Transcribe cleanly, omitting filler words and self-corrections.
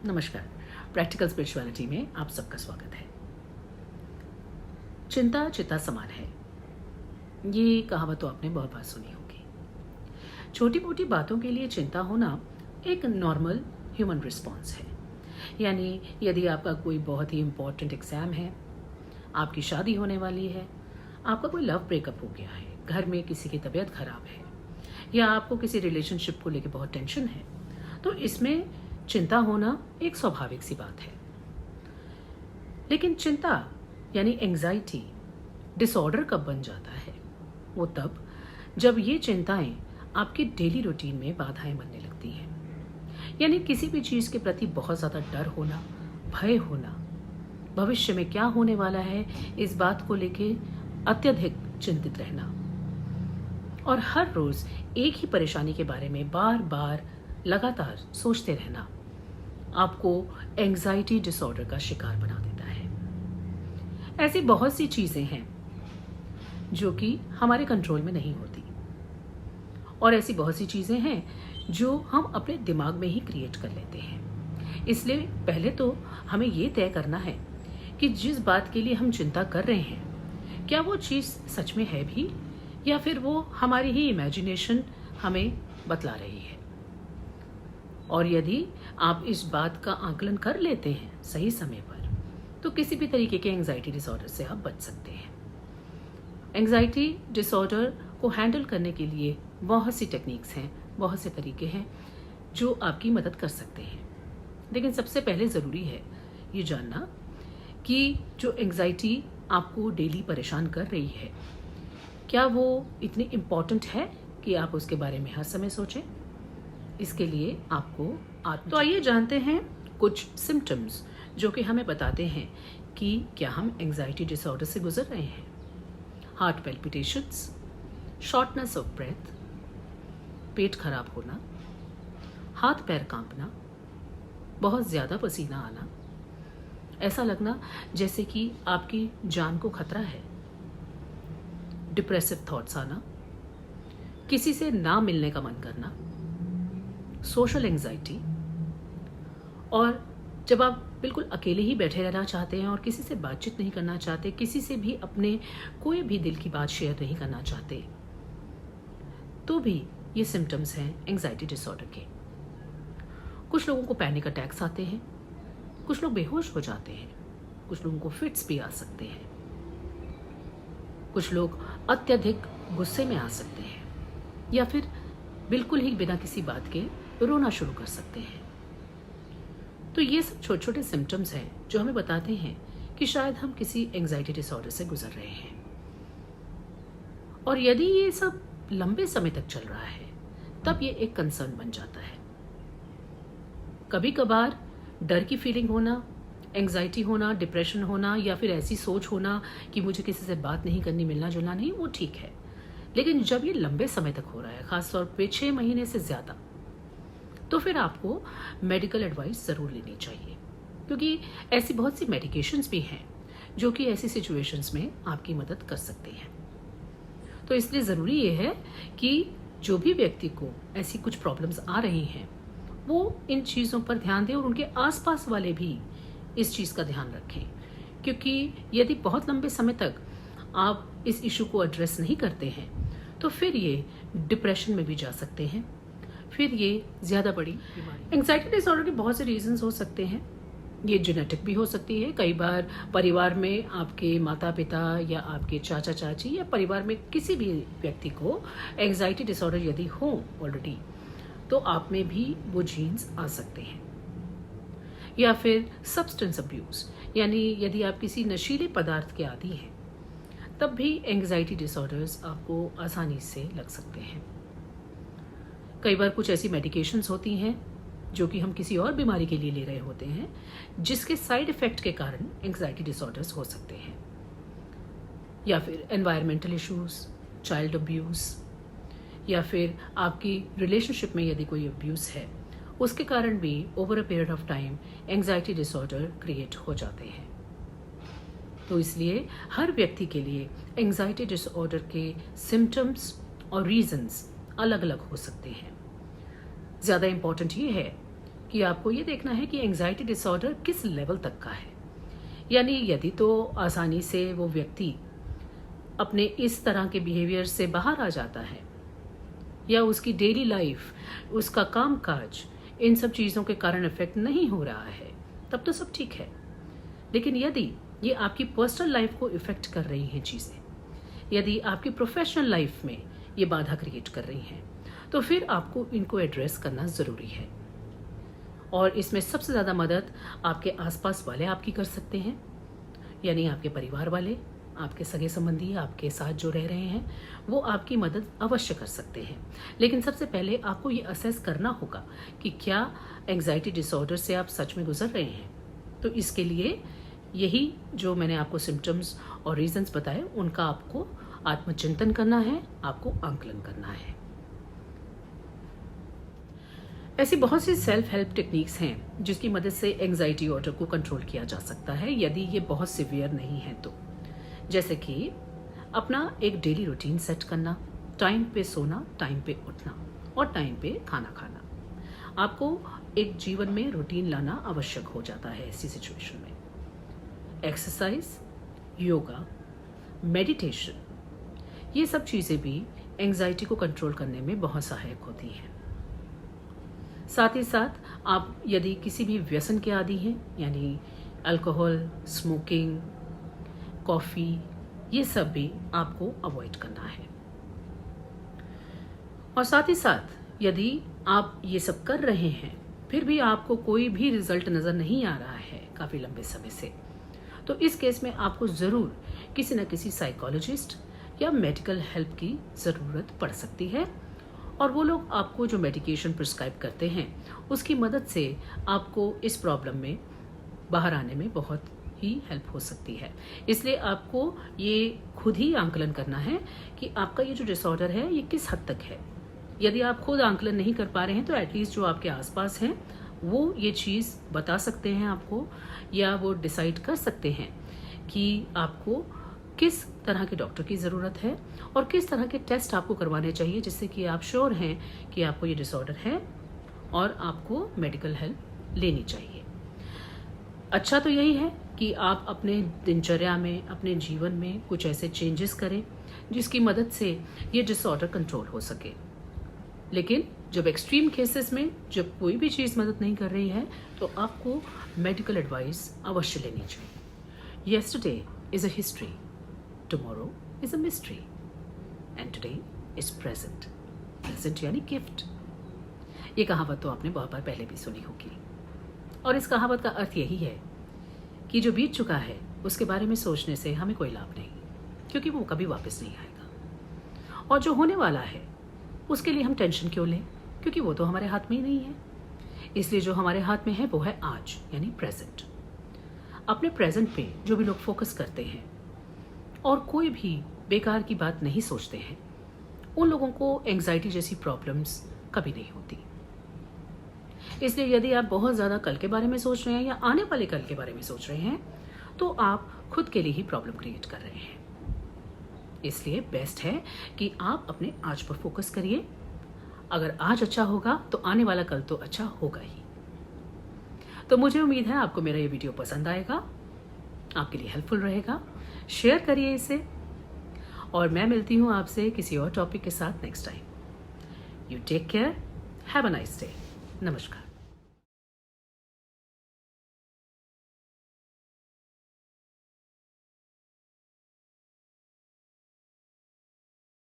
नमस्कार। Practical spirituality में आप सबका स्वागत है। चिंता चिता समान है, ये कहावत तो आपने बहुत बार सुनी होगी। छोटी मोटी बातों के लिए चिंता होना एक नॉर्मल ह्यूमन रिस्पॉन्स है। यानी यदि आपका कोई बहुत ही इम्पोर्टेंट एग्जाम है, आपकी शादी होने वाली है, आपका कोई लव ब्रेकअप हो गया है, घर में किसी की तबीयत खराब है, या आपको किसी रिलेशनशिप को लेकर बहुत टेंशन है, तो इसमें चिंता होना एक स्वाभाविक सी बात है। लेकिन चिंता यानी एंजाइटी डिसऑर्डर कब बन जाता है? वो तब जब ये चिंताएं आपके डेली रूटीन में बाधाएं बनने लगती हैं। यानी किसी भी चीज के प्रति बहुत ज्यादा डर होना, भय होना, भविष्य में क्या होने वाला है इस बात को लेके अत्यधिक चिंतित रहना, और हर रोज एक ही परेशानी के बारे में बार बार लगातार सोचते रहना आपको एंजाइटी डिसऑर्डर का शिकार बना देता है। ऐसी बहुत सी चीजें हैं जो कि हमारे कंट्रोल में नहीं होती, और ऐसी बहुत सी चीजें हैं जो हम अपने दिमाग में ही क्रिएट कर लेते हैं। इसलिए पहले तो हमें ये तय करना है कि जिस बात के लिए हम चिंता कर रहे हैं, क्या वो चीज सच में है भी, या फिर वो हमारी ही इमेजिनेशन हमें बतला रही है। और यदि आप इस बात का आकलन कर लेते हैं सही समय पर, तो किसी भी तरीके के एंजाइटी डिसऑर्डर से आप बच सकते हैं। एंजाइटी डिसऑर्डर को हैंडल करने के लिए बहुत सी टेक्निक्स हैं, बहुत से तरीके हैं जो आपकी मदद कर सकते हैं। लेकिन सबसे पहले ज़रूरी है ये जानना कि जो एंजाइटी आपको डेली परेशान कर रही है, क्या वो इतनी इम्पॉर्टेंट है कि आप उसके बारे में हर समय सोचें। इसके लिए आपको तो आइए जानते हैं कुछ सिम्टम्स जो कि हमें बताते हैं कि क्या हम एंजाइटी डिसऑर्डर से गुजर रहे हैं। Heart palpitations, shortness of breath, पेट खराब होना, हाथ पैर कांपना, बहुत ज़्यादा पसीना आना, ऐसा लगना जैसे कि आपकी जान को खतरा है, डिप्रेसिव थॉट्स आना, किसी से ना मिलने का मन करना, सोशल एंजाइटी, और जब आप बिल्कुल अकेले ही बैठे रहना चाहते हैं और किसी से बातचीत नहीं करना चाहते, किसी से भी अपने कोई भी दिल की बात शेयर नहीं करना चाहते, तो भी ये सिम्टम्स हैं एंजाइटी डिसऑर्डर के। कुछ लोगों को पैनिक अटैक्स आते हैं, कुछ लोग बेहोश हो जाते हैं, कुछ लोगों को फिट्स भी आ सकते हैं, कुछ लोग अत्यधिक गुस्से में आ सकते हैं, या फिर बिल्कुल ही बिना किसी बात के रोना शुरू कर सकते हैं। तो ये सब छोटे छोटे सिम्टम्स हैं जो हमें बताते हैं कि शायद हम किसी एंजाइटी डिसऑर्डर से गुजर रहे हैं। और यदि ये सब लंबे समय तक चल रहा है, तब ये एक कंसर्न बन जाता है। कभी कभार डर की फीलिंग होना, एंजाइटी होना, डिप्रेशन होना, या फिर ऐसी सोच होना कि मुझे किसी से बात नहीं करनी, मिलना जुलना नहीं, वो ठीक है। लेकिन जब ये लंबे समय तक हो रहा है, खासतौर पे 6 महीने से ज्यादा, तो फिर आपको मेडिकल एडवाइस जरूर लेनी चाहिए, क्योंकि ऐसी बहुत सी मेडिकेशंस भी हैं जो कि ऐसी सिचुएशंस में आपकी मदद कर सकते हैं। तो इसलिए ज़रूरी ये है कि जो भी व्यक्ति को ऐसी कुछ प्रॉब्लम्स आ रही हैं, वो इन चीज़ों पर ध्यान दें और उनके आसपास वाले भी इस चीज़ का ध्यान रखें। क्योंकि यदि बहुत लंबे समय तक आप इस इशू को एड्रेस नहीं करते हैं, तो फिर ये डिप्रेशन में भी जा सकते हैं, फिर ये ज़्यादा बड़ी बीमारी। एंग्जाइटी डिसऑर्डर के बहुत से रीजंस हो सकते हैं। ये जेनेटिक भी हो सकती है। कई बार परिवार में आपके माता पिता या आपके चाचा चाची या परिवार में किसी भी व्यक्ति को एंग्जाइटी डिसऑर्डर यदि हो ऑलरेडी, तो आप में भी वो जीन्स आ सकते हैं। या फिर सब्सटेंस अब्यूज, यानी यदि आप किसी नशीले पदार्थ के आदी हैं, तब भी एंग्जाइटी डिसऑर्डर्स आपको आसानी से लग सकते हैं। कई बार कुछ ऐसी मेडिकेशंस होती हैं जो कि हम किसी और बीमारी के लिए ले रहे होते हैं, जिसके साइड इफेक्ट के कारण एंग्जाइटी डिसऑर्डर्स हो सकते हैं। या फिर एनवायरमेंटल इश्यूज, चाइल्ड अब्यूज, या फिर आपकी रिलेशनशिप में यदि कोई अब्यूज है, उसके कारण भी over a period of time anxiety disorder create हो जाते हैं। तो इसलिए हर व्यक्ति के लिए एंग्जाइटी डिसऑर्डर के सिम्टम्स और रीजंस अलग अलग हो सकते हैं। ज़्यादा इम्पॉर्टेंट ये है कि आपको ये देखना है कि एंजाइटी डिसऑर्डर किस लेवल तक का है। यानी यदि तो आसानी से वो व्यक्ति अपने इस तरह के बिहेवियर से बाहर आ जाता है, या उसकी डेली लाइफ, उसका कामकाज इन सब चीज़ों के कारण इफेक्ट नहीं हो रहा है, तब तो सब ठीक है। लेकिन यदि ये आपकी पर्सनल लाइफ को इफेक्ट कर रही हैं चीज़ें, यदि आपकी प्रोफेशनल लाइफ में ये बाधा क्रिएट कर रही हैं, तो फिर आपको इनको एड्रेस करना ज़रूरी है। और इसमें सबसे ज़्यादा मदद आपके आसपास वाले आपकी कर सकते हैं, यानी आपके परिवार वाले, आपके सगे संबंधी, आपके साथ जो रह रहे हैं, वो आपकी मदद अवश्य कर सकते हैं। लेकिन सबसे पहले आपको ये असेस करना होगा कि क्या एंजाइटी डिसऑर्डर से आप सच में गुजर रहे हैं। तो इसके लिए यही जो मैंने आपको सिम्टम्स और रीजंस बताए, उनका आपको आत्मचिंतन करना है, आपको आंकलन करना है। ऐसी बहुत सी सेल्फ हेल्प टेक्निक्स हैं जिसकी मदद से एंजाइटी ऑर्डर को कंट्रोल किया जा सकता है, यदि ये बहुत सिवियर नहीं है तो। जैसे कि अपना एक डेली रूटीन सेट करना, टाइम पे सोना, टाइम पे उठना और टाइम पे खाना खाना। आपको एक जीवन में रूटीन लाना आवश्यक हो जाता है ऐसी सिचुएशन में। एक्सरसाइज, योगा, मेडिटेशन, ये सब चीज़ें भी एंजाइटी को कंट्रोल करने में बहुत सहायक होती हैं। साथ ही साथ आप यदि किसी भी व्यसन के आदी हैं, यानी अल्कोहल, स्मोकिंग, कॉफ़ी, ये सब भी आपको अवॉइड करना है। और साथ ही साथ यदि आप ये सब कर रहे हैं फिर भी आपको कोई भी रिजल्ट नज़र नहीं आ रहा है काफ़ी लंबे समय से, तो इस केस में आपको ज़रूर किसी न किसी साइकोलॉजिस्ट या मेडिकल हेल्प की ज़रूरत पड़ सकती है। और वो लोग आपको जो मेडिकेशन प्रिस्क्राइब करते हैं उसकी मदद से आपको इस प्रॉब्लम में बाहर आने में बहुत ही हेल्प हो सकती है। इसलिए आपको ये खुद ही आंकलन करना है कि आपका ये जो डिसऑर्डर है ये किस हद तक है। यदि आप खुद आंकलन नहीं कर पा रहे हैं तो एटलीस्ट जो आपके आसपास हैं वो ये चीज़ बता सकते हैं आपको, या वो डिसाइड कर सकते हैं कि आपको किस तरह के डॉक्टर की ज़रूरत है और किस तरह के टेस्ट आपको करवाने चाहिए, जिससे कि आप श्योर हैं कि आपको ये डिसऑर्डर है और आपको मेडिकल हेल्प लेनी चाहिए। अच्छा तो यही है कि आप अपने दिनचर्या में, अपने जीवन में कुछ ऐसे चेंजेस करें जिसकी मदद से ये डिसऑर्डर कंट्रोल हो सके। लेकिन जब एक्सट्रीम केसेस में जब कोई भी चीज़ मदद नहीं कर रही है तो आपको मेडिकल एडवाइस अवश्य लेनी चाहिए। Yesterday is a history, tomorrow is a mystery and today is present. Present यानी गिफ्ट। ये कहावत तो आपने बहुत बार पहले भी सुनी होगी, और इस कहावत का अर्थ यही है कि जो बीत चुका है उसके बारे में सोचने से हमें कोई लाभ नहीं, क्योंकि वो कभी वापस नहीं आएगा। और जो होने वाला है उसके लिए हम टेंशन क्यों लें, क्योंकि वो तो हमारे हाथ में ही नहीं है। इसलिए जो हमारे हाथ में है वो है आज, यानी प्रेजेंट। अपने प्रेजेंट पे जो भी लोग फोकस करते हैं और कोई भी बेकार की बात नहीं सोचते हैं, उन लोगों को एंजाइटी जैसी प्रॉब्लम्स कभी नहीं होती। इसलिए यदि आप बहुत ज़्यादा कल के बारे में सोच रहे हैं या आने वाले कल के बारे में सोच रहे हैं तो आप खुद के लिए ही प्रॉब्लम क्रिएट कर रहे हैं। इसलिए बेस्ट है कि आप अपने आज पर फोकस करिए। अगर आज अच्छा होगा तो आने वाला कल तो अच्छा होगा ही। तो मुझे उम्मीद है आपको मेरा ये वीडियो पसंद आएगा, आपके लिए हेल्पफुल रहेगा। शेयर करिए इसे, और मैं मिलती हूँ आपसे किसी और टॉपिक के साथ next time. You take care, have a nice day. नमस्कार।